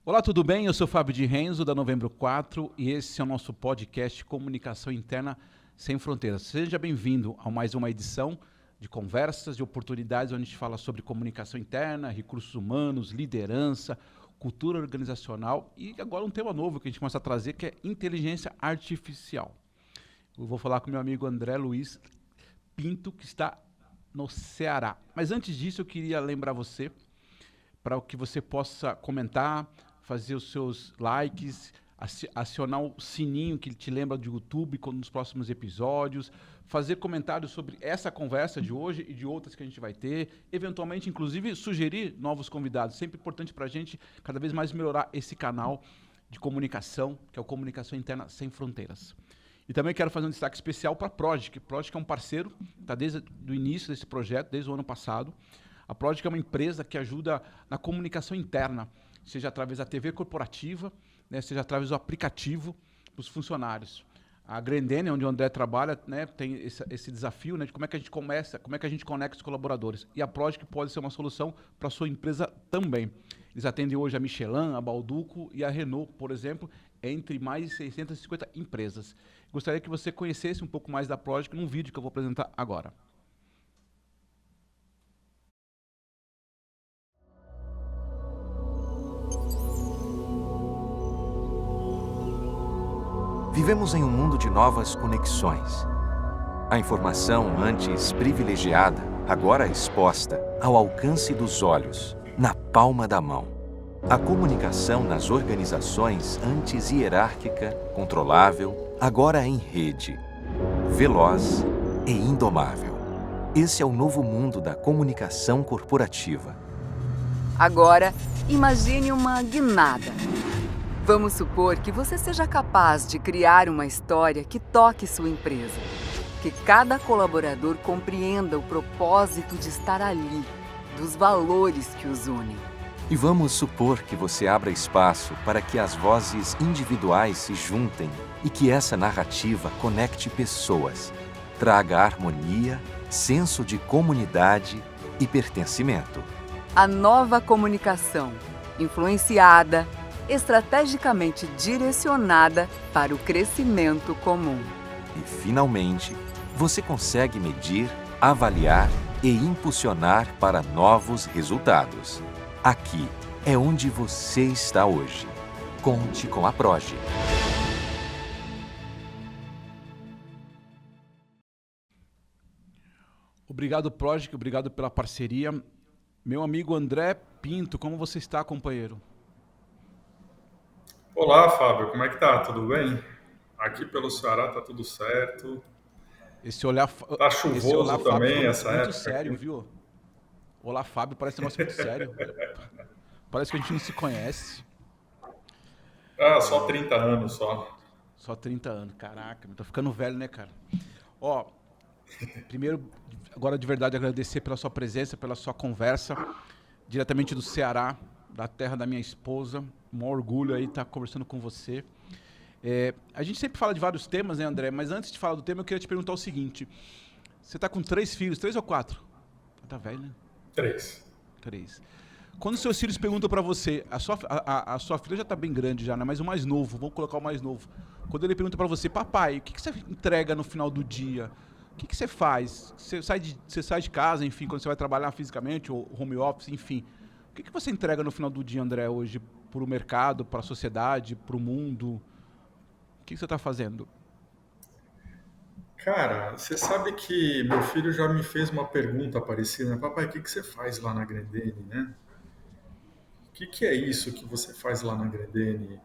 Olá, tudo bem? Eu sou Fábio de Renzo, da Novembro 4, e esse é o nosso podcast Comunicação Interna Sem Fronteiras. Seja bem-vindo a mais uma edição de conversas e oportunidades onde a gente fala sobre comunicação interna, recursos humanos, liderança, cultura organizacional e agora um tema novo que a gente começa a trazer, que é inteligência artificial. Eu vou falar com meu amigo André Luiz Pinto, que está no Ceará. Mas antes disso, eu queria lembrar você para que você possa comentar, fazer os seus likes, acionar o sininho que te lembra do YouTube nos próximos episódios, fazer comentários sobre essa conversa de hoje e de outras que a gente vai ter, eventualmente, inclusive, sugerir novos convidados. Sempre importante para a gente cada vez mais melhorar esse canal de comunicação, que é o Comunicação Interna Sem Fronteiras. E também quero fazer um destaque especial para a Progic. Progic é um parceiro, está desde o início desse projeto, desde o ano passado. A Progic é uma empresa que ajuda na comunicação interna, seja através da TV corporativa, né, seja através do aplicativo para os funcionários. A Grendene, onde o André trabalha, né, tem esse desafio, né, de como é que a gente começa, como é que a gente conecta os colaboradores. E a Progic pode ser uma solução para a sua empresa também. Eles atendem hoje a Michelin, a Balduco e a Renault, por exemplo, entre mais de 650 empresas. Gostaria que você conhecesse um pouco mais da Progic num vídeo que eu vou apresentar agora. Vivemos em um mundo de novas conexões. A informação antes privilegiada, agora exposta, ao alcance dos olhos, na palma da mão. A comunicação nas organizações antes hierárquica, controlável, agora em rede, veloz e indomável. Esse é o novo mundo da comunicação corporativa. Agora, imagine uma guinada. Vamos supor que você seja capaz de criar uma história que toque sua empresa. Que cada colaborador compreenda o propósito de estar ali, dos valores que os unem. E vamos supor que você abra espaço para que as vozes individuais se juntem e que essa narrativa conecte pessoas, traga harmonia, senso de comunidade e pertencimento. A nova comunicação, influenciada, estrategicamente direcionada para o crescimento comum. E, finalmente, você consegue medir, avaliar e impulsionar para novos resultados. Aqui é onde você está hoje. Conte com a Progic. Obrigado, Progic, obrigado pela parceria. Meu amigo André Pinto, como você está, companheiro? Olá, Fábio, como é que tá? Tudo bem? Aqui pelo Ceará tá tudo certo. Esse olhar, Tá esse olá chuvoso Fábio foi também essa muito época sério, aqui. viu? Olá Fábio, parece um negócio muito sério. Parece que a gente não se conhece. Ah, só 30 anos só. Só 30 anos. Caraca, tô ficando velho, né, cara? Ó, primeiro, agora de verdade, agradecer pela sua presença, pela sua conversa, diretamente do Ceará, da terra da minha esposa. Um orgulho aí estar conversando com você. A gente sempre fala de vários temas, né, André? Mas antes de falar do tema, eu queria te perguntar o seguinte. Você tá com 3 filhos, 3 ou 4? Tá velho, né? 3. 3. Quando seus filhos perguntam pra você, a sua filha já tá bem grande já, né? Mas o mais novo, vamos colocar o mais novo. Quando ele pergunta pra você, papai, o que que você entrega no final do dia? O que que você faz? Você sai de casa, enfim, quando você vai trabalhar fisicamente, ou home office, enfim. O que que você entrega no final do dia, André, hoje, pro mercado, pra sociedade, pro mundo? O que que você tá fazendo? Cara, você sabe que meu filho já me fez uma pergunta parecida, né? Papai, o que que você faz lá na Grendene, né? O que que é isso que você faz lá na Grendene?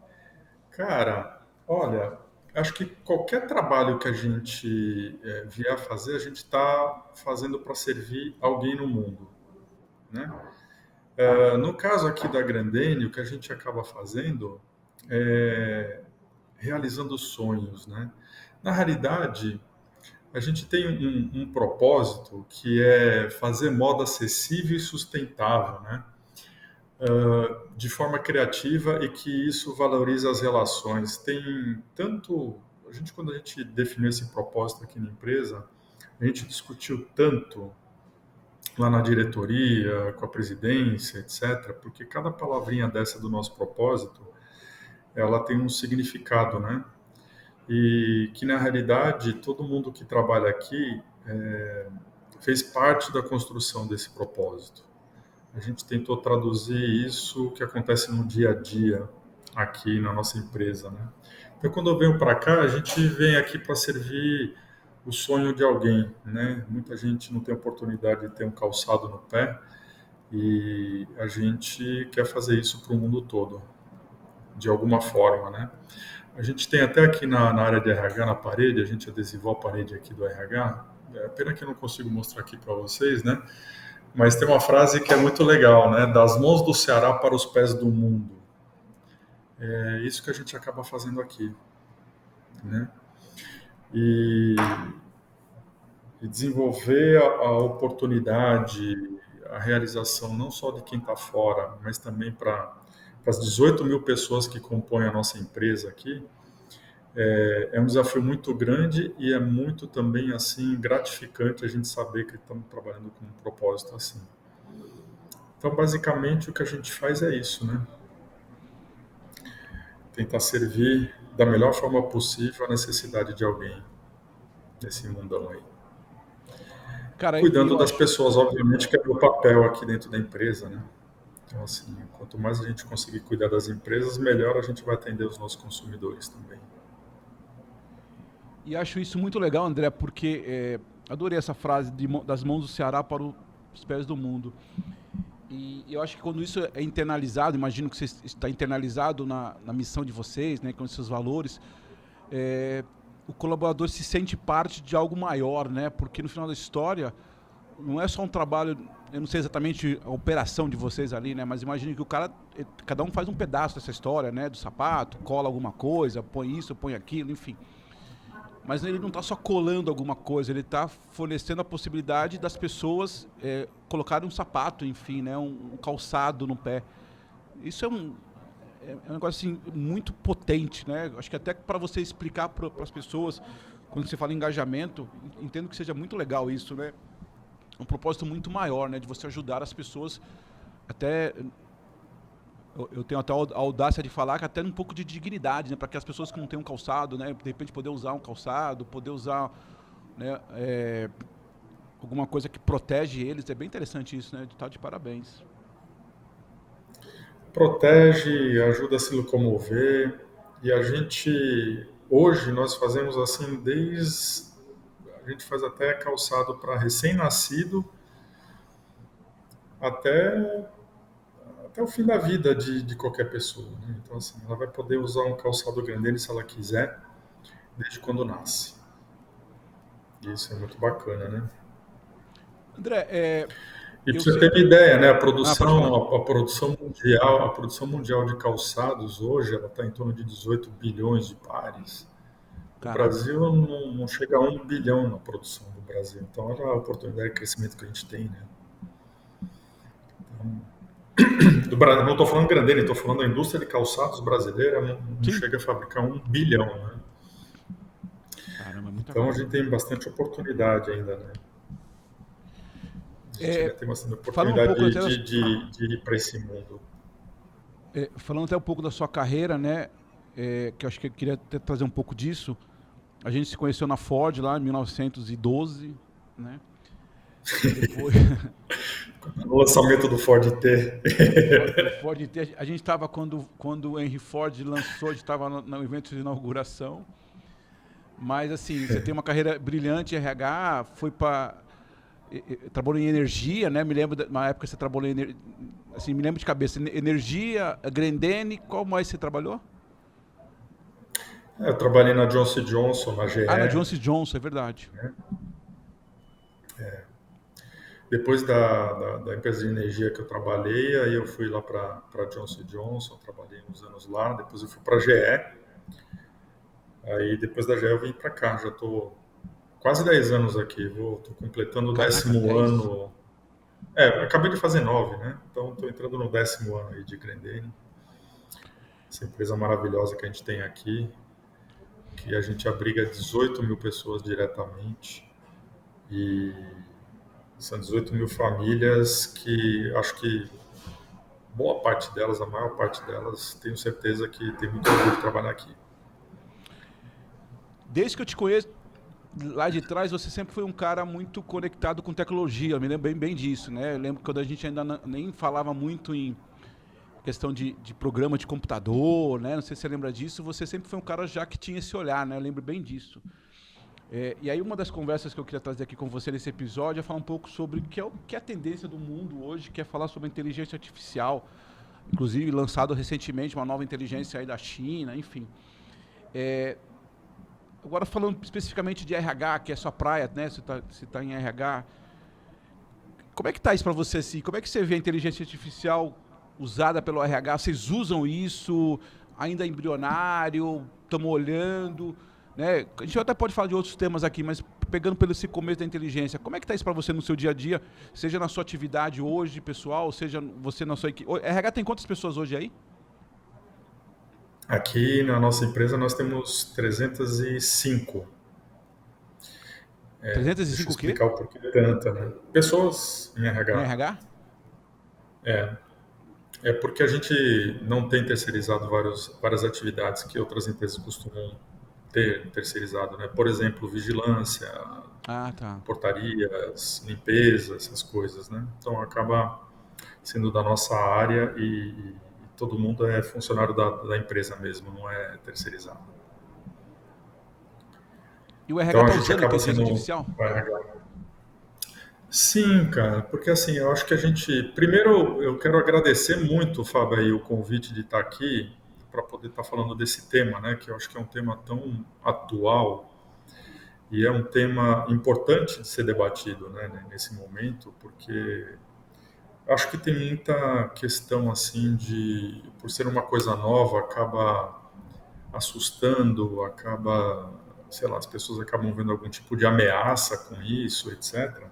Cara, olha, acho que qualquer trabalho que a gente vier a fazer, a gente está fazendo para servir alguém no mundo, né? No caso aqui da Grandene, o que a gente acaba fazendo é realizando sonhos, né? Na realidade, a gente tem um propósito que é fazer moda acessível e sustentável, né? De forma criativa e que isso valoriza as relações. Tem tanto... quando a gente definiu esse propósito aqui na empresa, a gente discutiu tanto lá na diretoria, com a presidência, etc., porque cada palavrinha dessa do nosso propósito, ela tem um significado, né? E que, na realidade, todo mundo que trabalha aqui fez parte da construção desse propósito. A gente tentou traduzir isso que acontece no dia a dia aqui na nossa empresa, né? Então, quando eu venho para cá, a gente vem aqui para servir o sonho de alguém, né? Muita gente não tem oportunidade de ter um calçado no pé e a gente quer fazer isso para o mundo todo, de alguma forma, né? A gente tem até aqui na área de RH, na parede, a gente adesivou a parede aqui do RH. É pena que eu não consigo mostrar aqui para vocês, né? Mas tem uma frase que é muito legal, né? Das mãos do Ceará para os pés do mundo. É isso que a gente acaba fazendo aqui, né? E desenvolver a oportunidade, a realização não só de quem está fora, mas também para as 18 mil pessoas que compõem a nossa empresa aqui, é um desafio muito grande e é muito também assim gratificante a gente saber que estamos trabalhando com um propósito assim. Então, basicamente, o que a gente faz é isso, né? Tentar servir da melhor forma possível a necessidade de alguém nesse mundão aí. Cara, Cuidando eu das acho. pessoas, obviamente, que é o meu papel aqui dentro da empresa, né? Então, assim, quanto mais a gente conseguir cuidar das empresas, melhor a gente vai atender os nossos consumidores também. E acho isso muito legal, André, porque adorei essa frase das mãos do Ceará para os pés do mundo. E eu acho que quando isso é internalizado, imagino que você está internalizado na missão de vocês, né, com os seus valores, o colaborador se sente parte de algo maior, né? Porque no final da história não é só um trabalho, eu não sei exatamente a operação de vocês ali, né? Mas imagine que o cara, cada um faz um pedaço dessa história, né? Do sapato, cola alguma coisa, põe isso, põe aquilo, enfim. Mas ele não está só colando alguma coisa, ele está fornecendo a possibilidade das pessoas colocarem um sapato, enfim, né, um calçado no pé. Isso é um negócio assim, muito potente, né? Acho que até para você explicar para as pessoas, quando você fala em engajamento, entendo que seja muito legal isso, né? Um propósito muito maior, né, de você ajudar as pessoas até. Eu tenho até a audácia de falar que até um pouco de dignidade, né? Para que as pessoas que não têm um calçado, né? De repente poder usar um calçado, poder usar, né? Alguma coisa que protege eles. É bem interessante isso, né? Tá de parabéns. Protege, ajuda a se locomover e a gente, hoje, nós fazemos assim a gente faz até calçado para recém-nascido até o fim da vida de qualquer pessoa, né? Então, assim, ela vai poder usar um calçado grandene se ela quiser, desde quando nasce. E isso é muito bacana, né? André, E para eu você sei. ter uma ideia, né, Pode falar. a produção mundial de calçados hoje, ela está em torno de 18 bilhões de pares. O Caraca. Brasil não chega a 1 bilhão na produção do Brasil. Então, olha a oportunidade de crescimento que a gente tem, né? Do Brasil, não estou falando grandene, estou falando da indústria de calçados brasileira, não Sim. chega a fabricar 1 bilhão, né? Caramba, é muita Então a coisa. gente tem bastante oportunidade ainda, né? A gente É, ainda tem bastante falando um oportunidade pouco até de ir para esse mundo. falando até um pouco da sua carreira, né? Que eu acho que eu queria até trazer um pouco disso. A gente se conheceu na Ford lá em 1912, né? Depois O lançamento do Ford T. do Ford T, a gente estava quando o Henry Ford lançou, a gente estava no evento de inauguração. Mas assim, você tem uma carreira brilhante em RH, foi para trabalhou em energia, né? Me lembro na época que você trabalhou em assim, me lembro de cabeça, energia, Grendene, qual mais você trabalhou? Eu trabalhei na Johnson Johnson, na Ah, na GE. Johnson Johnson, é verdade. Depois da empresa de energia que eu trabalhei, aí eu fui lá para Johnson Johnson, trabalhei uns anos lá, depois eu fui para a GE. Aí depois da GE eu vim para cá, já estou quase 10 anos aqui, estou completando o Caraca, 10º 10. ano. Acabei de fazer 9, né? Então estou entrando no 10º ano aí de Grendene. Essa empresa maravilhosa que a gente tem aqui, que a gente abriga 18 mil pessoas diretamente e São 18 mil famílias que acho que boa parte delas, a maior parte delas, tenho certeza que tem muito orgulho de trabalhar aqui. Desde que eu te conheço, lá de trás, você sempre foi um cara muito conectado com tecnologia. Eu me lembro bem disso, né? Eu lembro quando a gente ainda nem falava muito em questão de programa de computador, né? Não sei se você lembra disso. Você sempre foi um cara já que tinha esse olhar, né? Eu lembro bem disso. E aí uma das conversas que eu queria trazer aqui com você nesse episódio é falar um pouco sobre o que é a tendência do mundo hoje, que é falar sobre a inteligência artificial, inclusive lançado recentemente uma nova inteligência aí da China, enfim. Agora falando especificamente de RH, que é sua praia, né? Você tá em RH. Como é que tá isso para você assim? Como é que você vê a inteligência artificial usada pelo RH? Vocês usam isso ainda embrionário? Estamos olhando, né? A gente até pode falar de outros temas aqui, mas pegando pelo esse começo da inteligência, como é que tá isso para você no seu dia a dia, seja na sua atividade hoje, pessoal, seja você na sua equipe? O RH tem quantas pessoas hoje aí? Aqui na nossa empresa nós temos 305. Deixa eu 305 o quê? explicar o porquê tanta, né? Pessoas em No RH. RH? É porque a gente não tem terceirizado várias atividades que outras empresas costumam ter terceirizado, né? Por exemplo, vigilância, Ah, tá. portarias, limpeza, essas coisas, né? Então acaba sendo da nossa área e todo mundo é funcionário da empresa mesmo, não é terceirizado. E o RH Então a tá gente usando acaba inteligência sendo artificial? o RH. Sim, cara, porque assim, eu acho que a gente. Primeiro, eu quero agradecer muito, Fábio, aí, o convite de estar aqui para poder estar falando desse tema, né? Que eu acho que é um tema tão atual e é um tema importante de ser debatido, né, nesse momento, porque acho que tem muita questão assim de, por ser uma coisa nova, acaba assustando, acaba, sei lá, as pessoas acabam vendo algum tipo de ameaça com isso, etc.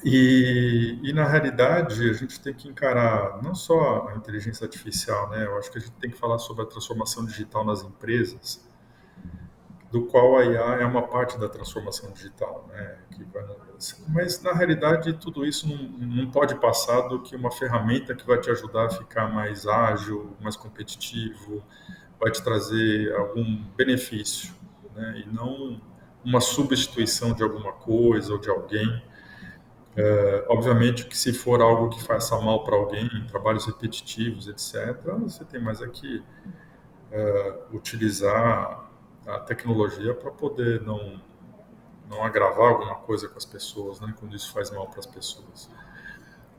E na realidade, a gente tem que encarar não só a inteligência artificial, né? Eu acho que a gente tem que falar sobre a transformação digital nas empresas, do qual a IA é uma parte da transformação digital, né? Mas na realidade, tudo isso não pode passar do que uma ferramenta que vai te ajudar a ficar mais ágil, mais competitivo, vai te trazer algum benefício, né? E não uma substituição de alguma coisa ou de alguém. Obviamente que se for algo que faça mal para alguém, trabalhos repetitivos, etc., você tem mais aqui utilizar a tecnologia para poder não agravar alguma coisa com as pessoas, né, quando isso faz mal para as pessoas.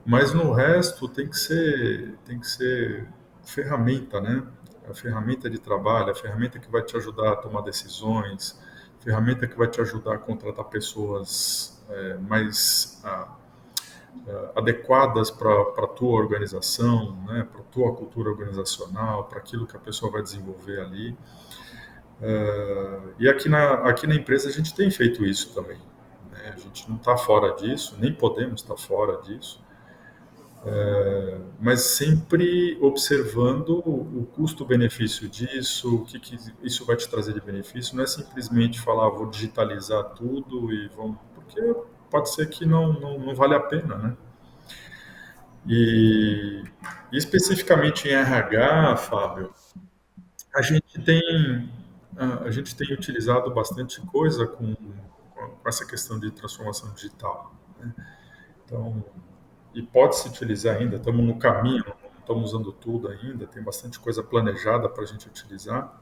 Mas no resto tem que ser ferramenta, né? A ferramenta de trabalho, a ferramenta que vai te ajudar a tomar decisões, a ferramenta que vai te ajudar a contratar pessoas mais adequadas para a tua organização, né, para a tua cultura organizacional, para aquilo que a pessoa vai desenvolver ali. E aqui na empresa a gente tem feito isso também, né? A gente não está fora disso, nem podemos estar fora disso, mas sempre observando o custo-benefício disso, o que isso vai te trazer de benefício. Não é simplesmente falar, vou digitalizar tudo e vamos, porque pode ser que não vale a pena, né? E especificamente em RH, Fábio, a gente tem, a gente tem utilizado bastante coisa com essa questão de transformação digital, né? Então, e pode se utilizar ainda, estamos no caminho, não estamos usando tudo ainda, tem bastante coisa planejada para a gente utilizar,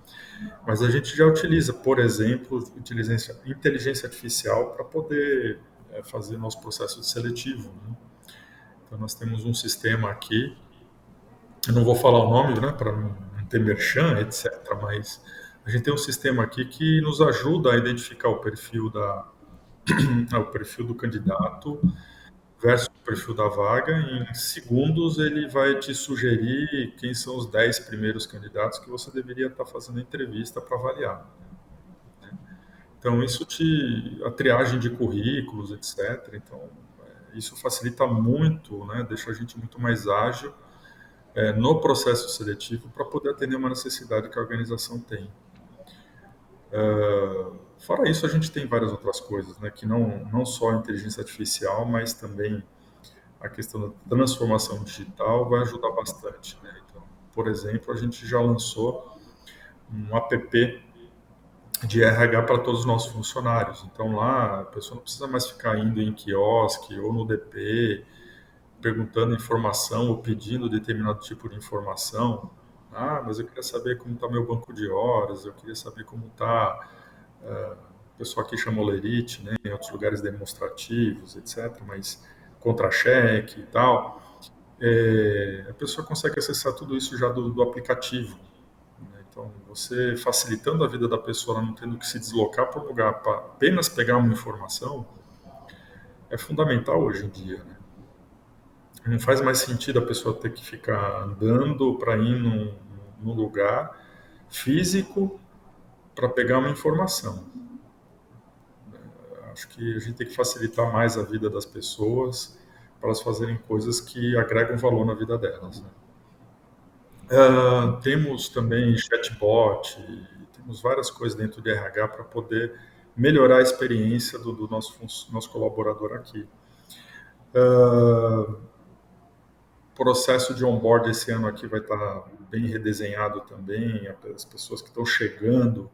mas a gente já utiliza, por exemplo, inteligência artificial para poder fazer nosso processo seletivo, né? Então, nós temos um sistema aqui, eu não vou falar o nome, né, para não ter merchan, etc., mas a gente tem um sistema aqui que nos ajuda a identificar o perfil o perfil do candidato versus o perfil da vaga. Em segundos, ele vai te sugerir quem são os 10 primeiros candidatos que você deveria estar fazendo a entrevista para avaliar. Então, a triagem de currículos, etc. Então, isso facilita muito, né, deixa a gente muito mais ágil no processo seletivo para poder atender uma necessidade que a organização tem. Fora isso, a gente tem várias outras coisas, né, que não só a inteligência artificial, mas também a questão da transformação digital vai ajudar bastante, né? Então, por exemplo, a gente já lançou um app de RH para todos os nossos funcionários. Então lá a pessoa não precisa mais ficar indo em quiosque ou no DP, perguntando informação ou pedindo determinado tipo de informação. Ah, mas eu queria saber como está meu banco de horas, eu queria saber como está, o pessoal aqui chama Olerite, né, em outros lugares demonstrativos, etc., mas contra-cheque e tal. A pessoa consegue acessar tudo isso já do aplicativo. Então, você facilitando a vida da pessoa, ela não tendo que se deslocar para um lugar para apenas pegar uma informação, é fundamental hoje em dia, né? Não faz mais sentido a pessoa ter que ficar andando para ir num lugar físico para pegar uma informação. Acho que a gente tem que facilitar mais a vida das pessoas para elas fazerem coisas que agregam valor na vida delas, né? Temos também chatbot, temos várias coisas dentro de RH para poder melhorar a experiência do nosso colaborador aqui. Processo de onboard esse ano aqui vai estar bem redesenhado também. As pessoas que estão chegando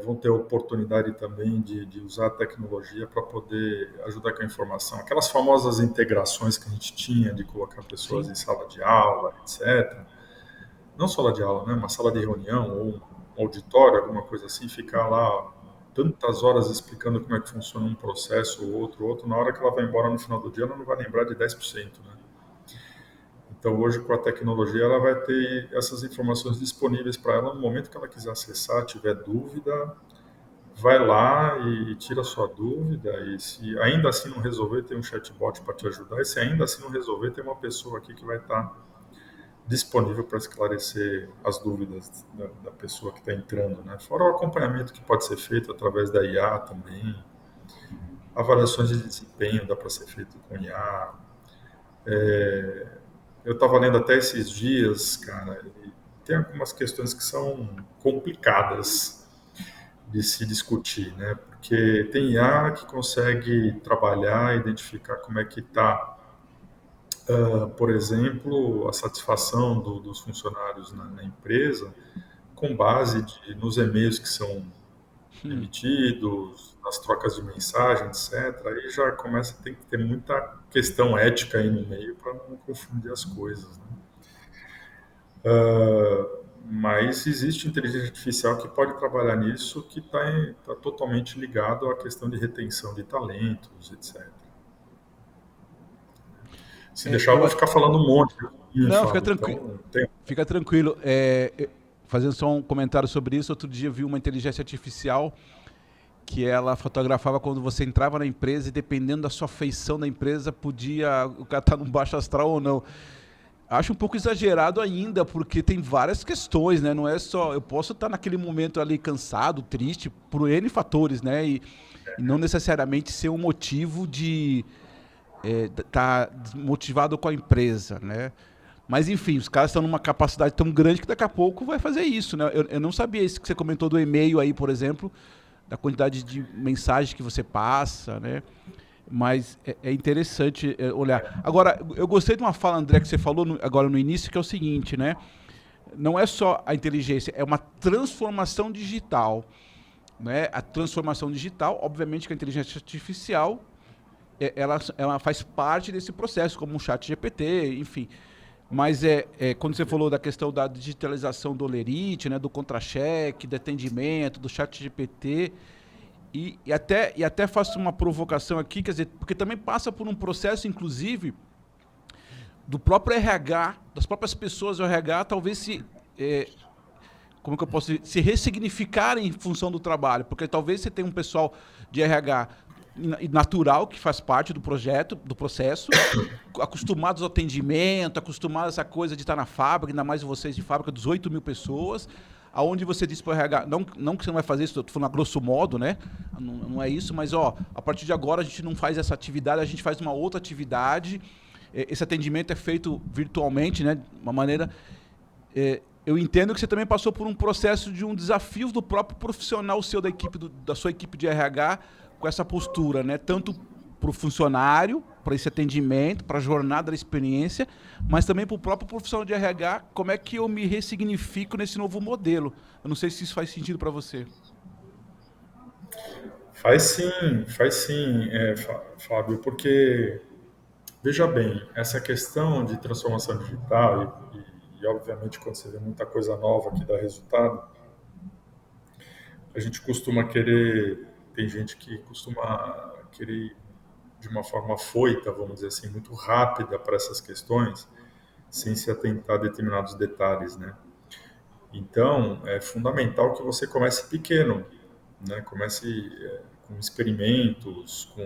vão ter a oportunidade também de usar a tecnologia para poder ajudar com a informação. Aquelas famosas integrações que a gente tinha de colocar pessoas em sala de aula, etc. Não sala de aula, né? Uma sala de reunião ou um auditório, alguma coisa assim, ficar lá tantas horas explicando como é que funciona um processo ou outro, na hora que ela vai embora no final do dia, ela não vai lembrar de 10%, né? Então, hoje, com a tecnologia, ela vai ter essas informações disponíveis para ela no momento que ela quiser acessar, tiver dúvida, vai lá e tira a sua dúvida, e se ainda assim não resolver, tem um chatbot para te ajudar, e se ainda assim não resolver, tem uma pessoa aqui que vai estar disponível para esclarecer as dúvidas da pessoa que está entrando, né? Fora o acompanhamento que pode ser feito através da IA também, avaliações de desempenho dá para ser feito com IA. Eu estava lendo até esses dias, cara, e tem algumas questões que são complicadas de se discutir, né? Porque tem IA que consegue trabalhar, identificar como é que está, por exemplo, a satisfação dos funcionários na empresa, com base nos e-mails que são emitidos, nas trocas de mensagem, etc. Aí já tem que ter muita questão ética aí no meio para não confundir as coisas, né? Mas existe inteligência artificial que pode trabalhar nisso, que está totalmente ligado à questão de retenção de talentos, etc. Se deixar, eu vou ficar falando um monte. Não, fica tranquilo. Então, Fica tranquilo. Fazendo só um comentário sobre isso, outro dia eu vi uma inteligência artificial que ela fotografava quando você entrava na empresa e dependendo da sua feição da empresa, o cara estar num baixo astral ou não. Acho um pouco exagerado ainda, porque tem várias questões, né? Não é só... Eu posso estar naquele momento ali cansado, triste, por N fatores, né? E não necessariamente ser um motivo de estar desmotivado com a empresa, né? Mas, enfim, os caras estão numa capacidade tão grande que daqui a pouco vai fazer isso, né? Eu não sabia isso que você comentou do e-mail aí, por exemplo, da quantidade de mensagens que você passa, né? Mas é interessante olhar. Agora, eu gostei de uma fala, André, que você falou agora no início, que é o seguinte, né? Não é só a inteligência, é uma transformação digital, né? A transformação digital, obviamente que a inteligência artificial, ela faz parte desse processo, como um chat GPT, enfim. Mas quando você falou da questão da digitalização do Olerite, né, do contra-cheque, do atendimento, do chat GPT, e até faço uma provocação aqui, quer dizer, porque também passa por um processo, inclusive, do próprio RH, das próprias pessoas do RH, talvez como que eu posso dizer, se ressignificarem em função do trabalho, porque talvez você tenha um pessoal de RH natural, que faz parte do projeto, do processo, acostumados ao atendimento, acostumados a essa coisa de estar na fábrica, ainda mais vocês de fábrica, 18 mil pessoas, aonde você diz para o RH, não que você não vai fazer isso, estou falando a grosso modo, né? Não é isso, mas a partir de agora a gente não faz essa atividade, a gente faz uma outra atividade, esse atendimento é feito virtualmente, né? De uma maneira... eu entendo que você também passou por um processo de um desafio do próprio profissional seu da equipe, da sua equipe de RH, com essa postura, né? Tanto para o funcionário, para esse atendimento, para a jornada da experiência, mas também para o próprio profissional de RH, como é que eu me ressignifico nesse novo modelo? Eu não sei se isso faz sentido para você. Faz sim, Fábio, porque, veja bem, essa questão de transformação digital e obviamente, quando você vê muita coisa nova que dá resultado, a gente costuma querer, tem gente que costuma querer de uma forma afoita, vamos dizer assim, muito rápida para essas questões, sem se atentar a determinados detalhes, né? Então, é fundamental que você comece pequeno, né? Comece com experimentos, com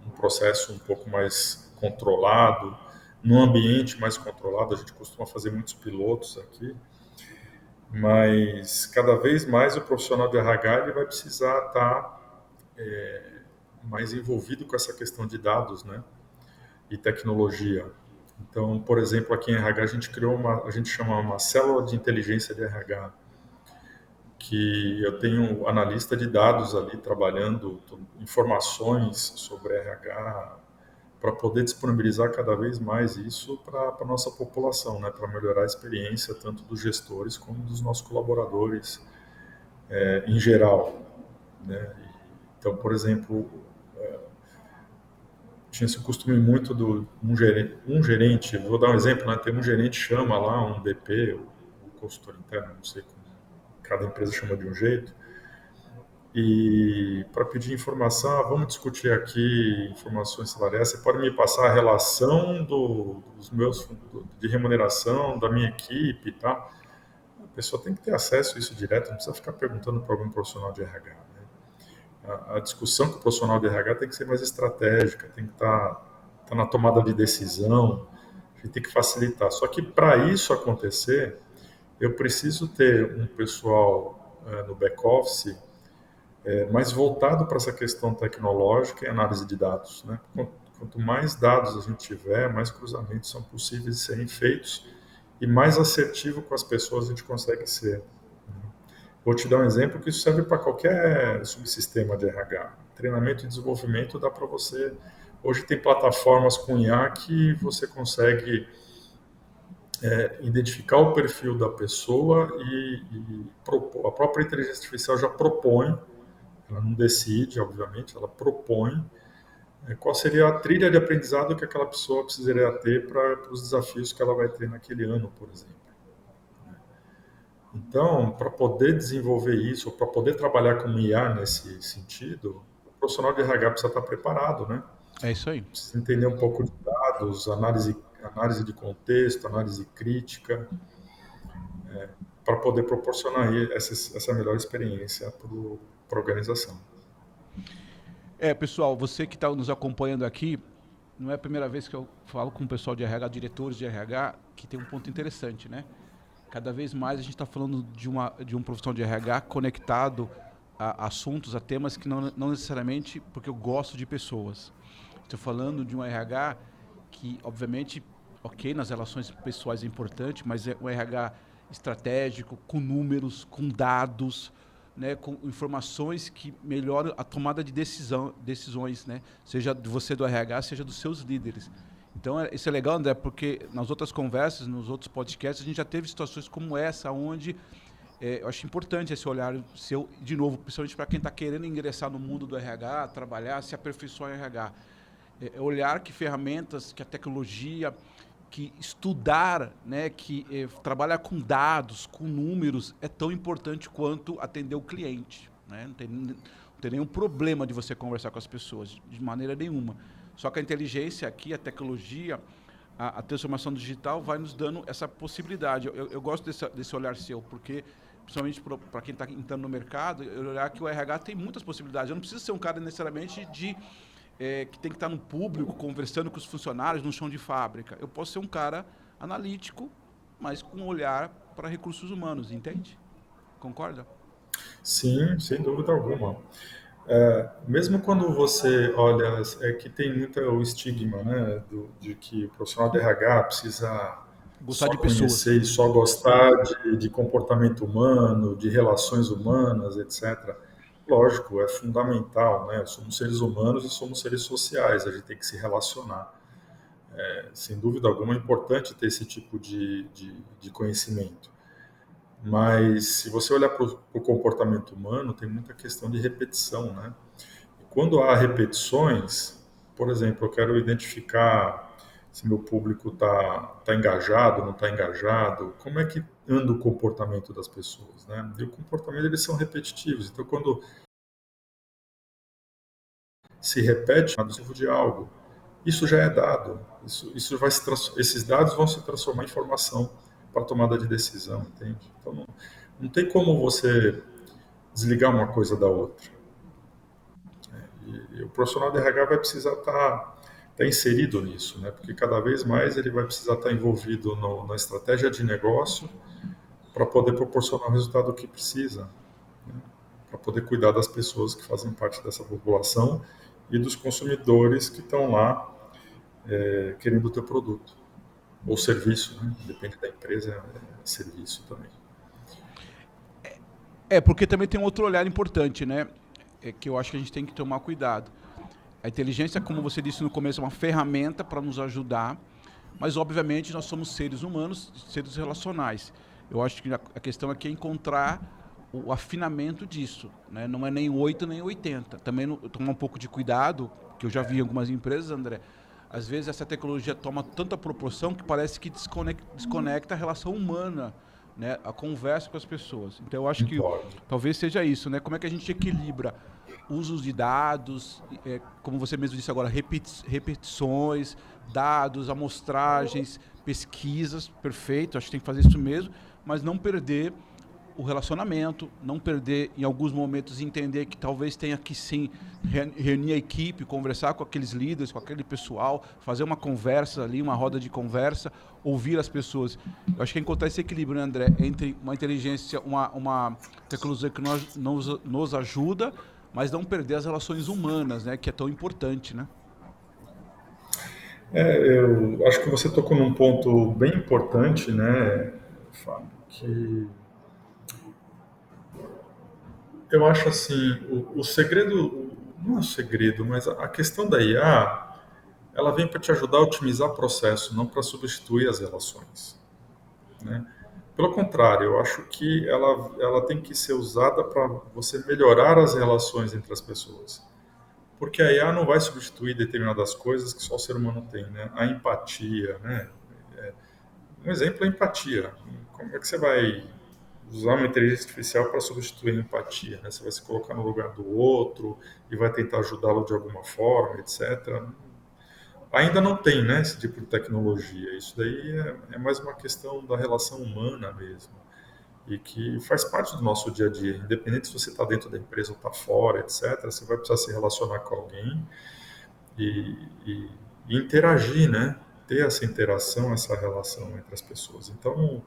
um processo um pouco mais controlado, num ambiente mais controlado. A gente costuma fazer muitos pilotos aqui, mas cada vez mais o profissional de RH ele vai precisar estar mais envolvido com essa questão de dados, né? E tecnologia. Então, por exemplo, aqui em RH a gente criou a gente chama uma célula de inteligência de RH, que eu tenho analista de dados ali trabalhando informações sobre RH para poder disponibilizar cada vez mais isso para a nossa população, né, para melhorar a experiência tanto dos gestores como dos nossos colaboradores em geral, né? Então, por exemplo, tinha esse costume muito do um gerente, vou dar um exemplo, né, tem um gerente chama lá um DP, o consultor interno, não sei como cada empresa chama de um jeito, e para pedir informação, vamos discutir aqui informações salariais, você pode me passar a relação dos meus de remuneração da minha equipe, tá? A pessoa tem que ter acesso a isso direto, não precisa ficar perguntando para algum profissional de RH, né? A discussão com o profissional de RH tem que ser mais estratégica, tem que estar na tomada de decisão, a gente tem que facilitar. Só que para isso acontecer, eu preciso ter um pessoal no back-office mais voltado para essa questão tecnológica e análise de dados, né? Quanto mais dados a gente tiver, mais cruzamentos são possíveis de serem feitos e mais assertivo com as pessoas a gente consegue ser. Vou te dar um exemplo que isso serve para qualquer subsistema de RH. Treinamento e desenvolvimento dá para você... Hoje tem plataformas com IA que você consegue identificar o perfil da pessoa e a própria inteligência artificial já propõe, ela não decide, obviamente, ela propõe qual seria a trilha de aprendizado que aquela pessoa precisaria ter para os desafios que ela vai ter naquele ano, por exemplo. Então, para poder desenvolver isso, para poder trabalhar com IA nesse sentido, o profissional de RH precisa estar preparado, né? É isso aí. Precisa entender um pouco de dados, análise de contexto, análise crítica, para poder proporcionar essa melhor experiência para a organização. Pessoal, você que está nos acompanhando aqui, não é a primeira vez que eu falo com o pessoal de RH, diretores de RH, que tem um ponto interessante, né? Cada vez mais a gente está falando de um profissional de RH conectado a assuntos, a temas que não necessariamente porque eu gosto de pessoas. Estou falando de um RH que, obviamente, ok, nas relações pessoais é importante, mas é um RH estratégico, com números, com dados, né, com informações que melhoram a tomada de decisões, né, seja de você do RH, seja dos seus líderes. Então, isso é legal, André, porque nas outras conversas, nos outros podcasts, a gente já teve situações como essa, onde eu acho importante esse olhar seu, de novo, principalmente para quem está querendo ingressar no mundo do RH, trabalhar, se aperfeiçoar em RH. Olhar que ferramentas, que a tecnologia, que estudar, né, que trabalhar com dados, com números, é tão importante quanto atender o cliente, né? Não tem nenhum problema de você conversar com as pessoas, de maneira nenhuma. Só que a inteligência aqui, a tecnologia, a transformação digital vai nos dando essa possibilidade. Eu gosto desse olhar seu, porque, principalmente para quem está entrando no mercado, olhar que o RH tem muitas possibilidades. Eu não preciso ser um cara necessariamente que tem que estar no público, conversando com os funcionários no chão de fábrica. Eu posso ser um cara analítico, mas com um olhar para recursos humanos, entende? Concorda? Sim, sem dúvida alguma. Mesmo quando você olha, que tem muito o estigma, né, de que o profissional de RH precisa Gostar só de pessoas. conhecer e só gostar de comportamento humano, de relações humanas, etc. Lógico, é fundamental, né? Somos seres humanos e somos seres sociais, a gente tem que se relacionar. Sem dúvida alguma, é importante ter esse tipo de conhecimento. Mas se você olhar para o comportamento humano, tem muita questão de repetição, né? E quando há repetições, por exemplo, eu quero identificar se meu público está engajado, não está engajado, como é que anda o comportamento das pessoas, né? E o comportamento, eles são repetitivos. Então, quando se repete de algo, isso já é dado. Isso vai esses dados vão se transformar em informação para tomada de decisão, entende? Então, não tem como você desligar uma coisa da outra. E o profissional de RH vai precisar estar inserido nisso, né? Porque cada vez mais ele vai precisar estar envolvido na estratégia de negócio para poder proporcionar o resultado que precisa, né? Para poder cuidar das pessoas que fazem parte dessa população e dos consumidores que estão lá querendo o teu produto ou serviço, né? Depende da empresa, serviço também. Porque também tem outro olhar importante, né? Que eu acho que a gente tem que tomar cuidado. A inteligência, como você disse no começo, é uma ferramenta para nos ajudar, mas obviamente nós somos seres humanos, seres relacionais. Eu acho que a questão aqui é encontrar o afinamento disso, né? Não é nem 8 nem 80. Também tomar um pouco de cuidado, que eu já vi em algumas empresas, André. Às vezes essa tecnologia toma tanta proporção que parece que desconecta a relação humana, né? A conversa com as pessoas. Então eu acho que talvez seja isso, né? Como é que a gente equilibra usos de dados, como você mesmo disse agora, repetições, dados, amostragens, pesquisas, perfeito, acho que tem que fazer isso mesmo, mas não perder o relacionamento, não perder, em alguns momentos, entender que talvez tenha que sim reunir a equipe, conversar com aqueles líderes, com aquele pessoal, fazer uma conversa ali, uma roda de conversa, ouvir as pessoas. Eu acho que é encontrar esse equilíbrio, né, André, entre uma inteligência, uma tecnologia que nos ajuda, mas não perder as relações humanas, né, que é tão importante, né? Eu acho que você tocou num ponto bem importante, né, Fábio, que eu acho assim, o segredo, não é o segredo, mas a questão da IA, ela vem para te ajudar a otimizar o processo, não para substituir as relações, né? Pelo contrário, eu acho que ela tem que ser usada para você melhorar as relações entre as pessoas. Porque a IA não vai substituir determinadas coisas que só o ser humano tem, né? A empatia, né? Um exemplo é a empatia. Como é que você vai usar uma inteligência artificial para substituir a empatia, né? Você vai se colocar no lugar do outro e vai tentar ajudá-lo de alguma forma, etc. Ainda não tem, né, esse tipo de tecnologia. Isso daí é mais uma questão da relação humana mesmo. E que faz parte do nosso dia a dia. Independente se você está dentro da empresa ou está fora, etc., você vai precisar se relacionar com alguém e, e interagir, né? Ter essa interação, essa relação entre as pessoas. Então,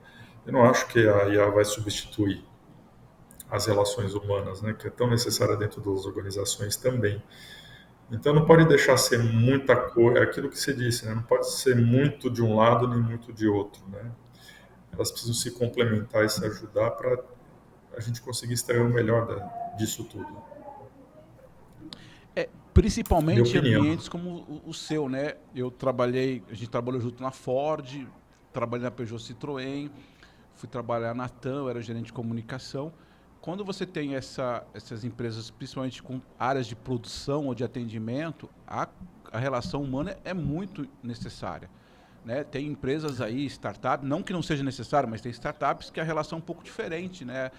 eu não acho que a IA vai substituir as relações humanas, né? Que é tão necessária dentro das organizações também. Então, não pode deixar ser muita coisa, é aquilo que você disse, né? Não pode ser muito de um lado nem muito de outro, né? Elas precisam se complementar e se ajudar para a gente conseguir extrair o melhor disso tudo. Minha Principalmente em opinião. ambientes como o seu, né? A gente trabalhou junto na Ford, trabalhei na Peugeot Citroën, fui trabalhar na TAM, eu era gerente de comunicação. Quando você tem essas empresas, principalmente com áreas de produção ou de atendimento, a relação humana é muito necessária, né? Tem empresas aí, startups, não que não seja necessário, mas tem startups que a relação é um pouco diferente, né?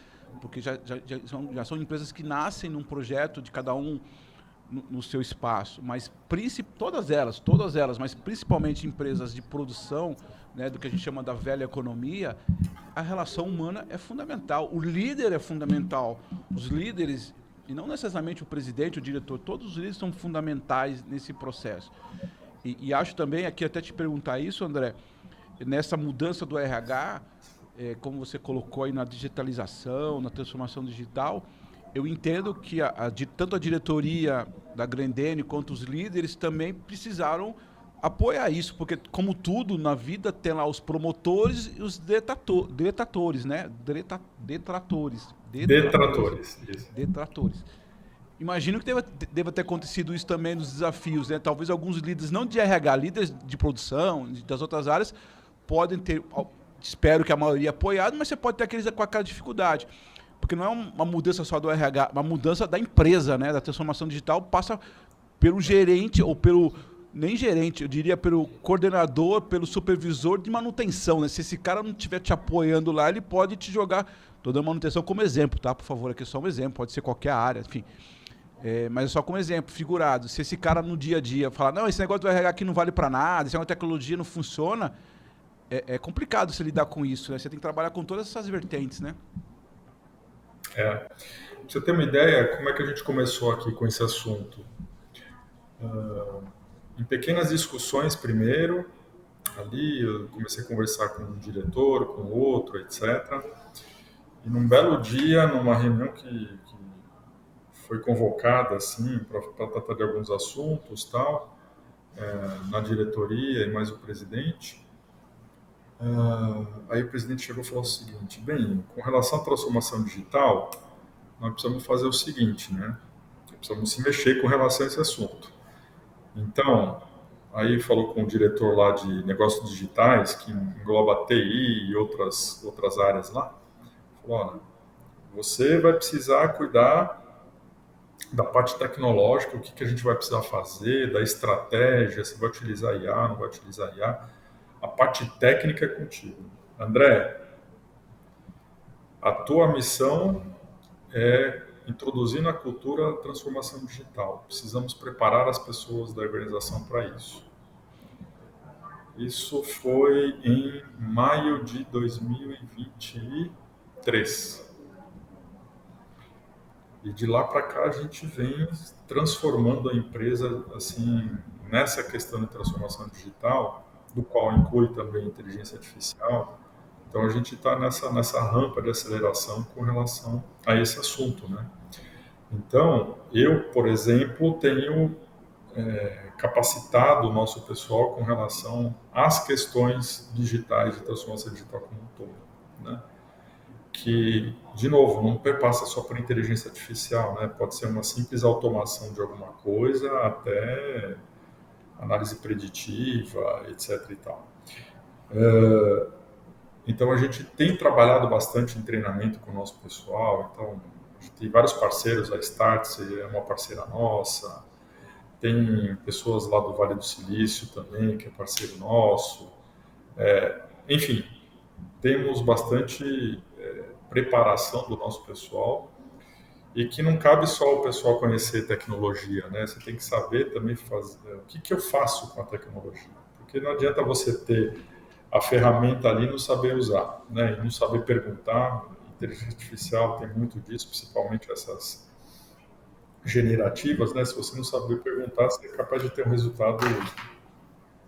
Porque já são empresas que nascem num projeto de cada um no seu espaço, mas todas elas, mas principalmente empresas de produção, né, do que a gente chama da velha economia, a relação humana é fundamental, o líder é fundamental, os líderes, e não necessariamente o presidente, o diretor, todos os líderes são fundamentais nesse processo. E acho também, aqui até te perguntar isso, André, nessa mudança do RH, como você colocou aí na digitalização, na transformação digital, eu entendo que tanto a diretoria da Grendene quanto os líderes também precisaram apoiar isso, porque como tudo na vida tem lá os promotores e os detratores, né? Detratores. Detratores, isso. Detratores. Imagino que deva ter acontecido isso também nos desafios, né? Talvez alguns líderes, não de RH, líderes de produção, das outras áreas, podem ter, espero que a maioria apoiado, mas você pode ter aqueles com aquela dificuldade. Porque não é uma mudança só do RH, uma mudança da empresa, né? Da transformação digital passa pelo gerente ou pelo nem gerente, eu diria pelo coordenador, pelo supervisor de manutenção, né? Se esse cara não estiver te apoiando lá, ele pode te jogar toda a manutenção como exemplo, tá? Por favor, aqui é só um exemplo, pode ser qualquer área, enfim. Mas é só como exemplo, figurado. Se esse cara no dia a dia falar, não, esse negócio do RH aqui não vale para nada, esse negócio de tecnologia não funciona, é complicado você lidar com isso, né? Você tem que trabalhar com todas essas vertentes, né? Pra você ter uma ideia, como é que a gente começou aqui com esse assunto? Em pequenas discussões primeiro, ali eu comecei a conversar com um diretor, com outro, etc. E num belo dia, numa reunião que foi convocada assim para tratar de alguns assuntos, tal, na diretoria e mais o presidente, aí o presidente chegou e falou o seguinte: bem, com relação à transformação digital, nós precisamos fazer o seguinte, né? Precisamos se mexer com relação a esse assunto. Então, aí falou com o diretor lá de negócios digitais, que engloba TI e outras áreas lá. Falou, olha, você vai precisar cuidar da parte tecnológica, o que a gente vai precisar fazer, da estratégia, se vai utilizar IA, não vai utilizar IA. A parte técnica é contigo. André, a tua missão é introduzir na cultura a transformação digital. Precisamos preparar as pessoas da organização para isso. Isso foi em maio de 2023. E de lá para cá a gente vem transformando a empresa assim nessa questão de transformação digital, do qual inclui também inteligência artificial. Então a gente está nessa rampa de aceleração com relação a esse assunto, né? Então eu, por exemplo, tenho capacitado o nosso pessoal com relação às questões digitais de transformação digital como um todo, né? Que, de novo, não perpassa só por inteligência artificial, né? Pode ser uma simples automação de alguma coisa até análise preditiva, etc. e tal. Então, a gente tem trabalhado bastante em treinamento com o nosso pessoal. Então, a gente tem vários parceiros, a Startse é uma parceira nossa, tem pessoas lá do Vale do Silício também, que é parceiro nosso. Enfim, temos bastante preparação do nosso pessoal e que não cabe só o pessoal conhecer tecnologia, né? Você tem que saber também fazer o que eu faço com a tecnologia, porque não adianta você ter a ferramenta ali e não saber usar, né? E não saber perguntar. Inteligência artificial tem muito disso, principalmente essas generativas, né? Se você não saber perguntar, você é capaz de ter um resultado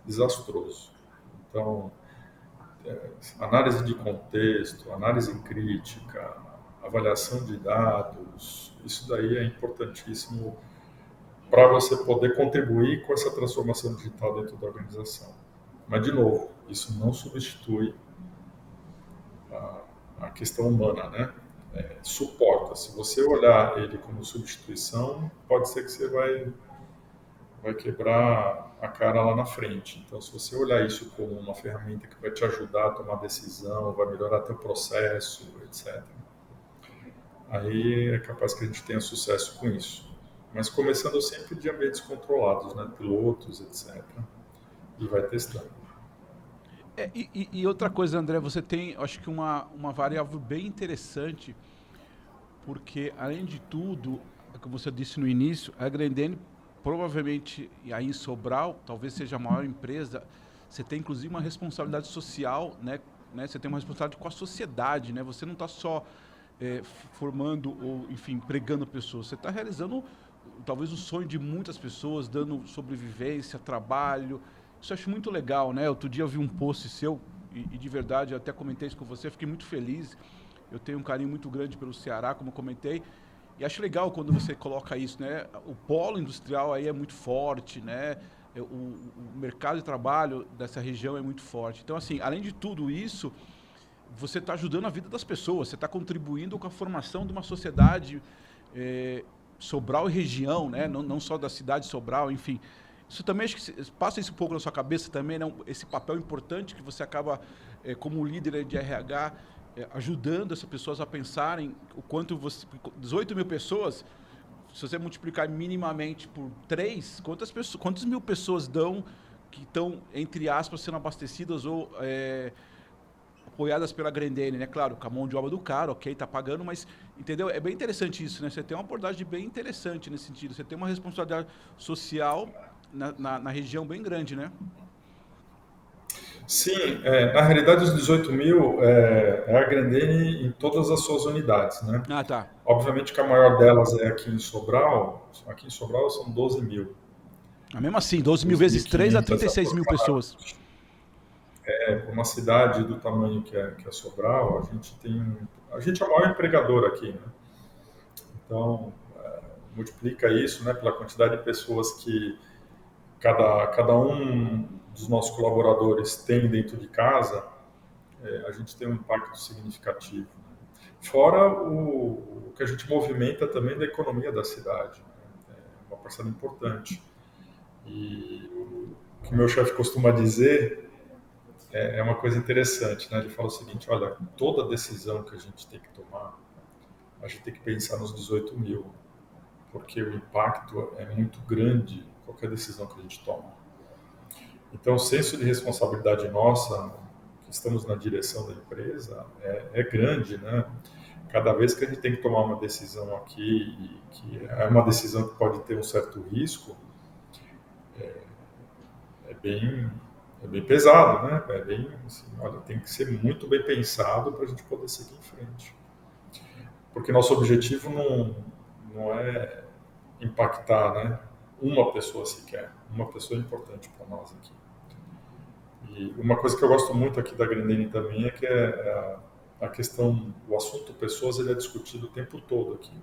desastroso. Então, análise de contexto, análise crítica, avaliação de dados, isso daí é importantíssimo para você poder contribuir com essa transformação digital dentro da organização. Mas, de novo, isso não substitui a questão humana, né? Suporta. Se você olhar ele como substituição, pode ser que você vai quebrar a cara lá na frente. Então, se você olhar isso como uma ferramenta que vai te ajudar a tomar decisão, vai melhorar teu processo, etc., aí é capaz que a gente tenha sucesso com isso. Mas começando sempre de ambientes controlados, né? Pilotos, etc., e vai testando. E outra coisa, André, você tem, acho que uma variável bem interessante, porque, além de tudo, como você disse no início, a Grendene, provavelmente, aí em Sobral, talvez seja a maior empresa, você tem, inclusive, uma responsabilidade social, né? Você tem uma responsabilidade com a sociedade, né? Você não está só formando ou, enfim, empregando pessoas, você está realizando, talvez, o sonho de muitas pessoas, dando sobrevivência, trabalho. Isso eu acho muito legal, né? Outro dia eu vi um post seu, e de verdade, eu até comentei isso com você, fiquei muito feliz. Eu tenho um carinho muito grande pelo Ceará, como eu comentei, e acho legal quando você coloca isso, né? O polo industrial aí é muito forte, né? o mercado de trabalho dessa região é muito forte. Então, assim, além de tudo isso, você está ajudando a vida das pessoas, você está contribuindo com a formação de uma sociedade Sobral e região, né? Não só da cidade de Sobral, enfim. Isso também, acho que passa isso um pouco na sua cabeça também, né? Esse papel importante que você acaba, como líder de RH, ajudando essas pessoas a pensarem o quanto você... 18 mil pessoas, se você multiplicar minimamente por 3, quantas mil pessoas dão que estão, entre aspas, sendo abastecidas ou apoiadas pela Grendene, né? Claro, com a mão de obra do cara, ok, tá pagando, mas, entendeu? É bem interessante isso, né? Você tem uma abordagem bem interessante nesse sentido. Você tem uma responsabilidade social na região bem grande, né? Sim, na realidade os 18 mil é a Grendene em todas as suas unidades, né? Ah, tá. Obviamente que a maior delas é aqui em Sobral. Aqui em Sobral são 12 mil. Mas mesmo assim, 12 mil vezes 3 dá 36 mil pessoas. Por uma cidade do tamanho que é Sobral, a gente é o maior empregador aqui, né? Então, multiplica isso, né, pela quantidade de pessoas que cada um dos nossos colaboradores tem dentro de casa, a gente tem um impacto significativo. Fora o que a gente movimenta também da economia da cidade, né? É uma parcela importante. E o que meu chefe costuma dizer é uma coisa interessante, né? Ele fala o seguinte: olha, toda decisão que a gente tem que tomar, a gente tem que pensar nos 18 mil, porque o impacto é muito grande qualquer decisão que a gente toma. Então, o senso de responsabilidade nossa, que estamos na direção da empresa, é grande, né? Cada vez que a gente tem que tomar uma decisão aqui, que é uma decisão que pode ter um certo risco, é bem pesado, né? É bem, assim, olha, tem que ser muito bem pensado para a gente poder seguir em frente. Porque nosso objetivo não é impactar, né, uma pessoa sequer. Uma pessoa é importante para nós aqui. E uma coisa que eu gosto muito aqui da Grendene também é que a questão, o assunto pessoas, ele é discutido o tempo todo aqui.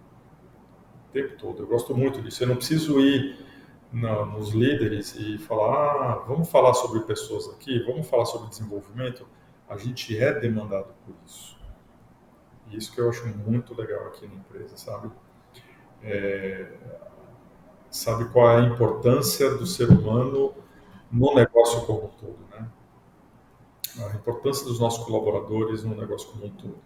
O tempo todo. Eu gosto muito disso. Eu não preciso ir nos líderes e falar, vamos falar sobre pessoas aqui, vamos falar sobre desenvolvimento. A gente é demandado por isso. E isso que eu acho muito legal aqui na empresa, sabe? Sabe qual é a importância do ser humano no negócio como um todo, né? A importância dos nossos colaboradores no negócio como um todo.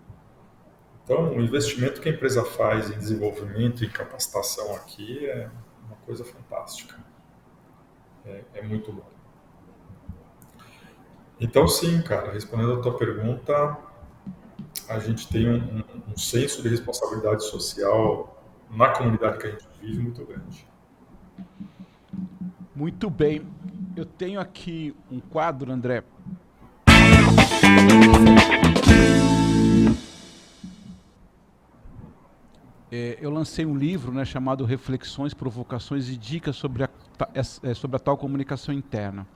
Então, o investimento que a empresa faz em desenvolvimento e capacitação aqui é uma coisa fantástica. É muito bom. Então, sim, cara, respondendo a tua pergunta, a gente tem um senso de responsabilidade social na comunidade que a gente vive muito grande. Muito bem. Eu tenho aqui um quadro, André. Eu lancei um livro, né, chamado Reflexões, Provocações e Dicas sobre a tal comunicação interna.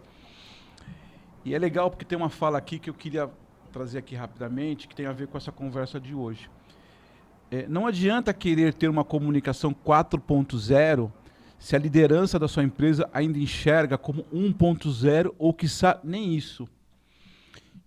E é legal porque tem uma fala aqui que eu queria trazer aqui rapidamente, que tem a ver com essa conversa de hoje. Não adianta querer ter uma comunicação 4.0 se a liderança da sua empresa ainda enxerga como 1.0 ou, quiçá, nem isso.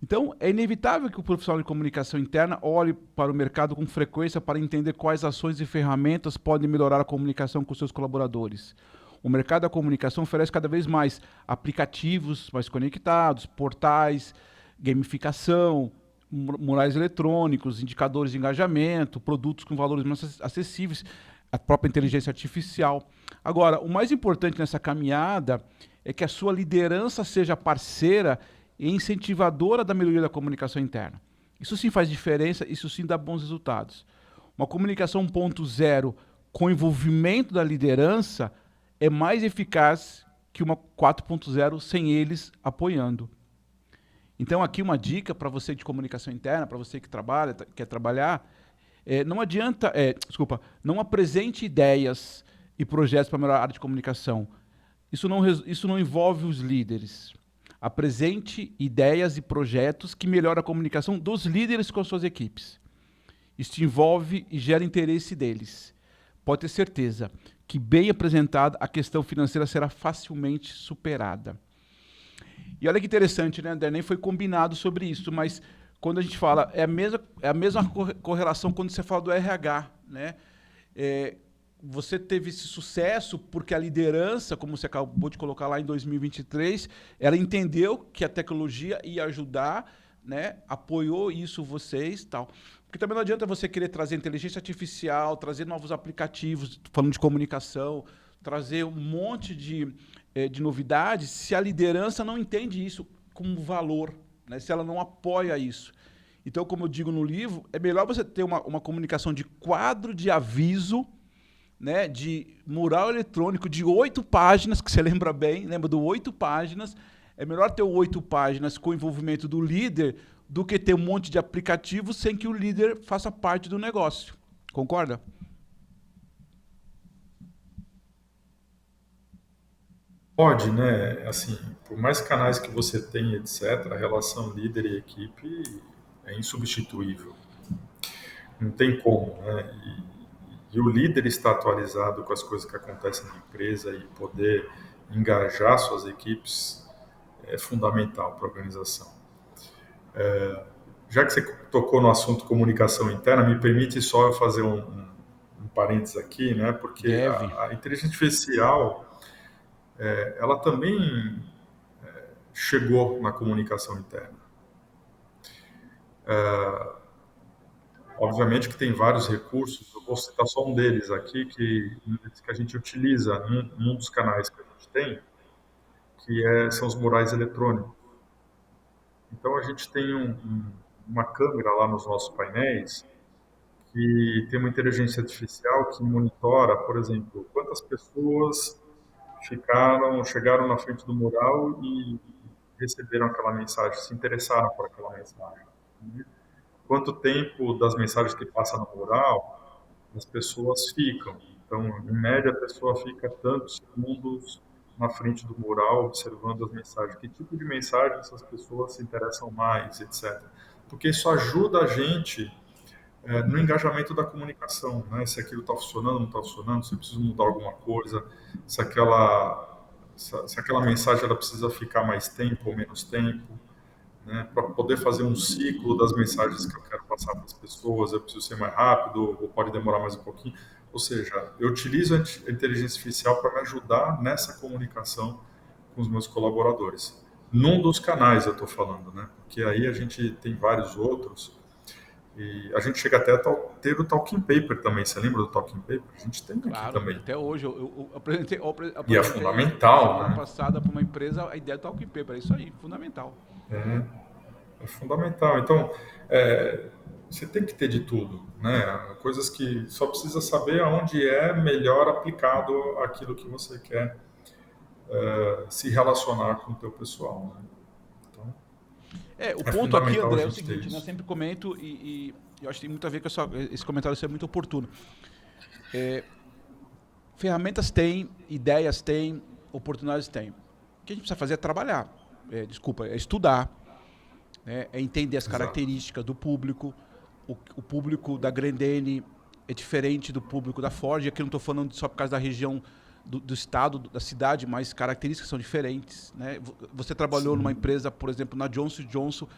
Então, é inevitável que o profissional de comunicação interna olhe para o mercado com frequência para entender quais ações e ferramentas podem melhorar a comunicação com seus colaboradores. O mercado da comunicação oferece cada vez mais aplicativos mais conectados, portais, gamificação, murais eletrônicos, indicadores de engajamento, produtos com valores mais acessíveis, a própria inteligência artificial. Agora, o mais importante nessa caminhada é que a sua liderança seja parceira e incentivadora da melhoria da comunicação interna. Isso sim faz diferença, isso sim dá bons resultados. Uma comunicação 1.0 com envolvimento da liderança é mais eficaz que uma 4.0 sem eles apoiando. Então aqui uma dica para você de comunicação interna, para você que trabalha, quer trabalhar, não apresente ideias e projetos para melhorar a área de comunicação. Isso não envolve os líderes. Apresente ideias e projetos que melhoram a comunicação dos líderes com as suas equipes. Isso envolve e gera interesse deles. Pode ter certeza que, bem apresentada, a questão financeira será facilmente superada. E olha que interessante, né, André? Nem foi combinado sobre isso, mas quando a gente fala, é a mesma correlação quando você fala do RH, né? Você teve esse sucesso porque a liderança, como você acabou de colocar lá em 2023, ela entendeu que a tecnologia ia ajudar, né? Apoiou isso vocês, tal. Porque também não adianta você querer trazer inteligência artificial, trazer novos aplicativos, falando de comunicação, trazer um monte de novidades, se a liderança não entende isso como valor, né? Se ela não apoia isso. Então, como eu digo no livro, é melhor você ter uma comunicação de quadro de aviso, né, de mural eletrônico de 8 páginas, que você lembra bem, lembra do 8 páginas. É melhor ter 8 páginas com o envolvimento do líder do que ter um monte de aplicativos sem que o líder faça parte do negócio. Concorda? Pode, né? Assim, por mais canais que você tenha, etc., a relação líder e equipe é insubstituível. Não tem como, né? E o líder estar atualizado com as coisas que acontecem na empresa e poder engajar suas equipes é fundamental para a organização. Já que você tocou no assunto comunicação interna, me permite só eu fazer um parênteses aqui, né? Porque a inteligência artificial, ela também chegou na comunicação interna. Obviamente que tem vários recursos, eu vou citar só um deles aqui, que a gente utiliza num dos canais que a gente tem, que são os murais eletrônicos. Então, a gente tem uma câmera lá nos nossos painéis que tem uma inteligência artificial que monitora, por exemplo, quantas pessoas chegaram na frente do mural e receberam aquela mensagem, se interessaram por aquela mensagem. Quanto tempo das mensagens que passam no mural as pessoas ficam. Então, em média, a pessoa fica tantos segundos na frente do mural observando as mensagens. Que tipo de mensagem essas pessoas se interessam mais, etc. Porque isso ajuda a gente no engajamento da comunicação, né? Se aquilo está funcionando, não está funcionando, se precisa mudar alguma coisa, se aquela mensagem ela precisa ficar mais tempo ou menos tempo, né? Para poder fazer um ciclo das mensagens que eu quero passar para as pessoas, eu preciso ser mais rápido ou pode demorar mais um pouquinho. Ou seja, eu utilizo a inteligência artificial para me ajudar nessa comunicação com os meus colaboradores. Num dos canais eu estou falando, né? Porque aí a gente tem vários outros. E a gente chega até a ter o Talking Paper também. Você lembra do Talking Paper? A gente tem aqui também. Até hoje. Eu apresentei e é fundamental, né? Passada para uma empresa, a ideia do Talking Paper. É isso aí, fundamental. É fundamental. Então, você tem que ter de tudo, né? Coisas que só precisa saber aonde é melhor aplicado aquilo que você quer se relacionar com o teu pessoal, né? O ponto aqui, André, é o seguinte, né? Eu sempre comento e eu acho que tem muito a ver com esse comentário ser muito oportuno. Ferramentas tem, ideias tem, oportunidades tem. O que a gente precisa fazer é trabalhar, é estudar, né? É entender as características do público. O público da Grendene é diferente do público da Ford. Aqui eu não estou falando só por causa da região do estado, da cidade, mas características são diferentes, né? Você trabalhou numa empresa, por exemplo, na Johnson & Johnson,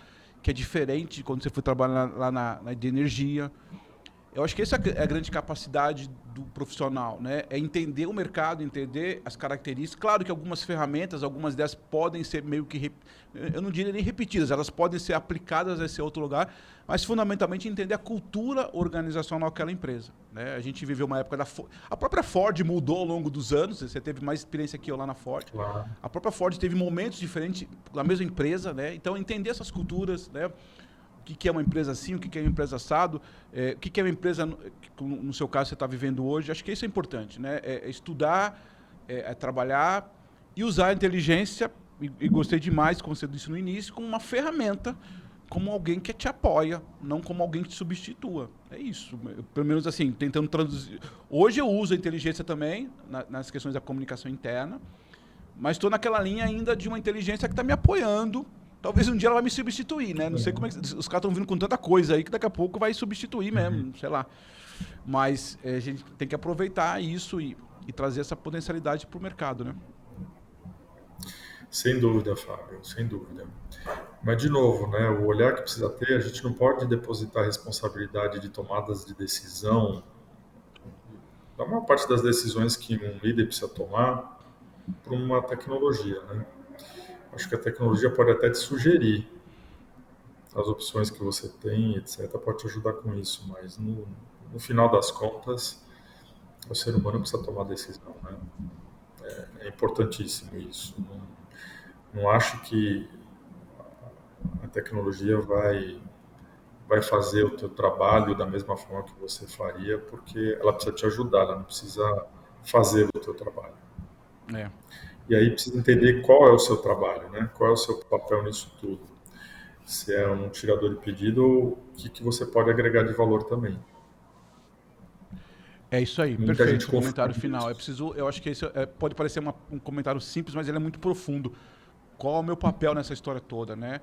que é diferente de quando você foi trabalhar lá na de energia. Eu acho que essa é a grande capacidade do profissional, né? É entender o mercado, entender as características. Claro que algumas ferramentas, algumas delas podem ser meio que, eu não diria nem repetidas, elas podem ser aplicadas a esse outro lugar, mas fundamentalmente entender a cultura organizacional daquela empresa, né? A gente viveu uma época a própria Ford mudou ao longo dos anos, você teve mais experiência que eu lá na Ford. Claro. A própria Ford teve momentos diferentes na mesma empresa, né? Então entender essas culturas, né? O que é uma empresa assim, o que é uma empresa assado, o que é uma empresa, no seu caso, você está vivendo hoje. Acho que isso é importante, né? É estudar, é trabalhar e usar a inteligência, e gostei demais, como você disse no início, como uma ferramenta, como alguém que te apoia, não como alguém que te substitua. É isso. Pelo menos assim, tentando traduzir. Hoje eu uso a inteligência também, nas questões da comunicação interna, mas estou naquela linha ainda de uma inteligência que está me apoiando. Talvez um dia ela vai me substituir, né? Não sei como é que... Os caras estão vindo com tanta coisa aí que daqui a pouco vai substituir mesmo, sei lá. Mas a gente tem que aproveitar isso e e trazer essa potencialidade para o mercado, né? Sem dúvida, Fábio, sem dúvida. Mas, de novo, né, o olhar que precisa ter, a gente não pode depositar a responsabilidade de tomadas de decisão, da maior parte das decisões que um líder precisa tomar, para uma tecnologia, né? Acho que a tecnologia pode até te sugerir as opções que você tem, etc., pode te ajudar com isso, mas no final das contas, o ser humano precisa tomar decisão, né? É importantíssimo isso. Não acho que a tecnologia vai fazer o teu trabalho da mesma forma que você faria, porque ela precisa te ajudar, ela não precisa fazer o teu trabalho. É. E aí precisa entender qual é o seu trabalho, né? Qual é o seu papel nisso tudo. Se é um tirador de pedido, o que você pode agregar de valor também. É isso aí, Muita perfeito. gente O comentário confunde final. isso. Eu acho que esse pode parecer um comentário simples, mas ele é muito profundo. Qual é o meu papel nessa história toda, né?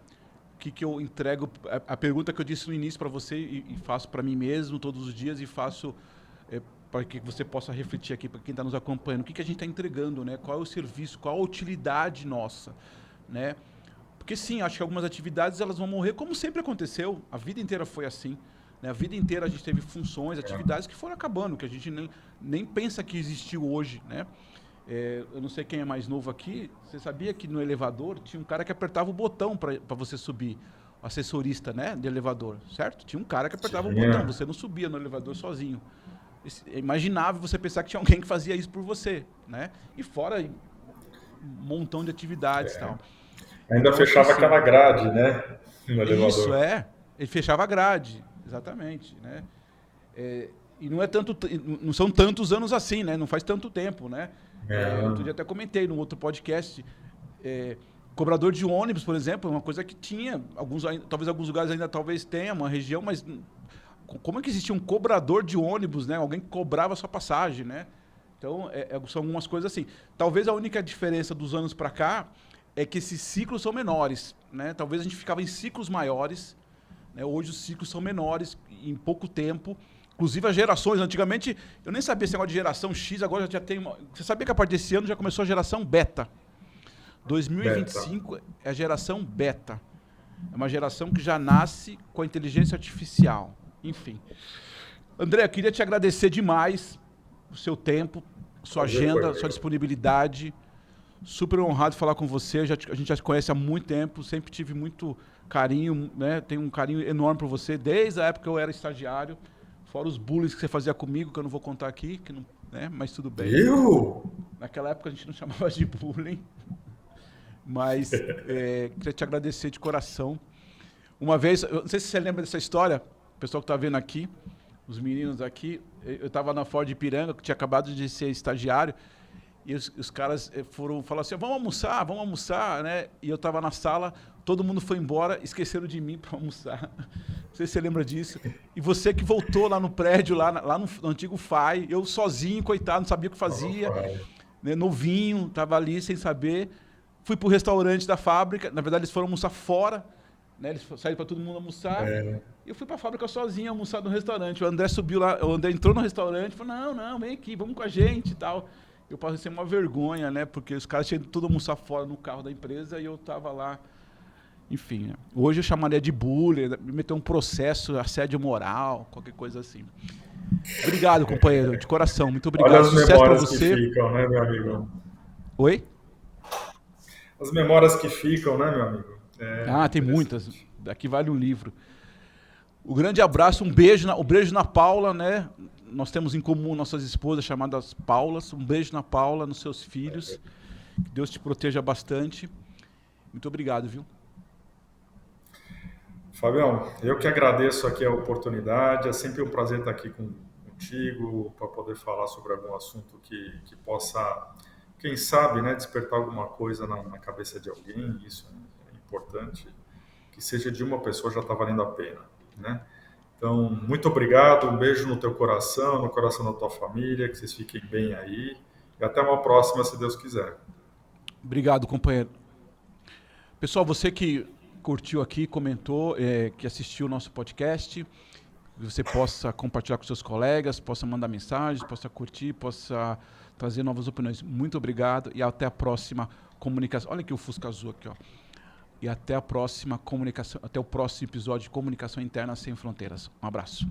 O que eu entrego? A pergunta que eu disse no início para você e faço para mim mesmo todos os dias e faço para que você possa refletir aqui para quem está nos acompanhando. O que a gente está entregando, né? Qual é o serviço? Qual a utilidade nossa, né? Porque sim, acho que algumas atividades elas vão morrer como sempre aconteceu. A vida inteira foi assim. Né? A vida inteira a gente teve funções, atividades que foram acabando, que a gente nem pensa que existiu hoje, né? Eu não sei quem é mais novo aqui, você sabia que no elevador tinha um cara que apertava o botão para você subir, o assessorista, né, de elevador, certo? Tinha um cara que apertava o botão, você não subia no elevador sozinho. É imaginável você pensar que tinha alguém que fazia isso por você, né? E fora um montão de atividades e tal. Ainda Então, fechava assim, aquela grade, né, no elevador. Isso, ele fechava a grade, exatamente, né? E não são tantos anos assim, né? Não faz tanto tempo, né? Outro dia até comentei num outro podcast, cobrador de ônibus, por exemplo, é uma coisa que tinha, talvez alguns lugares ainda talvez tenha, uma região, mas como é que existia um cobrador de ônibus, né? Alguém que cobrava a sua passagem, né? Então, são algumas coisas assim. Talvez a única diferença dos anos para cá é que esses ciclos são menores, né? Talvez a gente ficava em ciclos maiores, né? Hoje os ciclos são menores, em pouco tempo. Inclusive as gerações, antigamente, eu nem sabia esse negócio de geração X, agora já tem uma... Você sabia que a partir desse ano já começou a geração beta? 2025 é a geração beta. É uma geração que já nasce com a inteligência artificial. Enfim. André, eu queria te agradecer demais o seu tempo, sua agenda, sua disponibilidade. Super honrado de falar com você. A gente já se conhece há muito tempo, sempre tive muito carinho, né? Tenho um carinho enorme por você, desde a época que eu era estagiário. Fora os bullying que você fazia comigo, que eu não vou contar aqui, que não, né? Mas tudo bem. Eu? Naquela época a gente não chamava de bullying. Mas queria te agradecer de coração. Uma vez, eu não sei se você lembra dessa história, o pessoal que está vendo aqui, os meninos aqui, eu estava na Ford Ipiranga, que tinha acabado de ser estagiário, e os caras falaram assim, vamos almoçar, né? E eu estava na sala, todo mundo foi embora, esqueceram de mim para almoçar. Não sei se você lembra disso. E você que voltou lá no prédio, lá no antigo FAI, eu sozinho, coitado, não sabia o que fazia, né, novinho, estava ali sem saber. Fui para o restaurante da fábrica, na verdade eles foram almoçar fora, né, eles saíram para todo mundo almoçar. E eu fui para a fábrica sozinho almoçar no restaurante. O André subiu lá, o André entrou no restaurante e falou, não, vem aqui, vamos com a gente e tal. Eu passei uma vergonha, né, porque os caras tinham tudo almoçar fora no carro da empresa e eu estava lá. Enfim, né? Hoje eu chamaria de bullying, me meter um processo, assédio moral, qualquer coisa assim. Obrigado, companheiro, de coração, muito obrigado. Olha as Sucesso memórias pra você. que ficam, né, meu amigo? Oi? As memórias que ficam, né, meu amigo? Tem muitas. Daqui vale um livro. Um grande abraço, um beijo na Paula, né? Nós temos em comum nossas esposas chamadas Paulas. Um beijo na Paula, nos seus filhos. Que Deus te proteja bastante. Muito obrigado, viu? Fabião, eu que agradeço aqui a oportunidade. É sempre um prazer estar aqui contigo para poder falar sobre algum assunto que possa, quem sabe, né, despertar alguma coisa na cabeça de alguém. Isso é importante. Que seja de uma pessoa já está valendo a pena, né? Então, muito obrigado. Um beijo no teu coração, no coração da tua família. Que vocês fiquem bem aí. E até uma próxima, se Deus quiser. Obrigado, companheiro. Pessoal, você que curtiu aqui, comentou, que assistiu o nosso podcast, que você possa compartilhar com seus colegas, possa mandar mensagens, possa curtir, possa trazer novas opiniões. Muito obrigado e até a próxima comunicação. Olha aqui o Fusca Azul aqui, ó. E até a próxima comunicação, até o próximo episódio de Comunicação Interna Sem Fronteiras. Um abraço.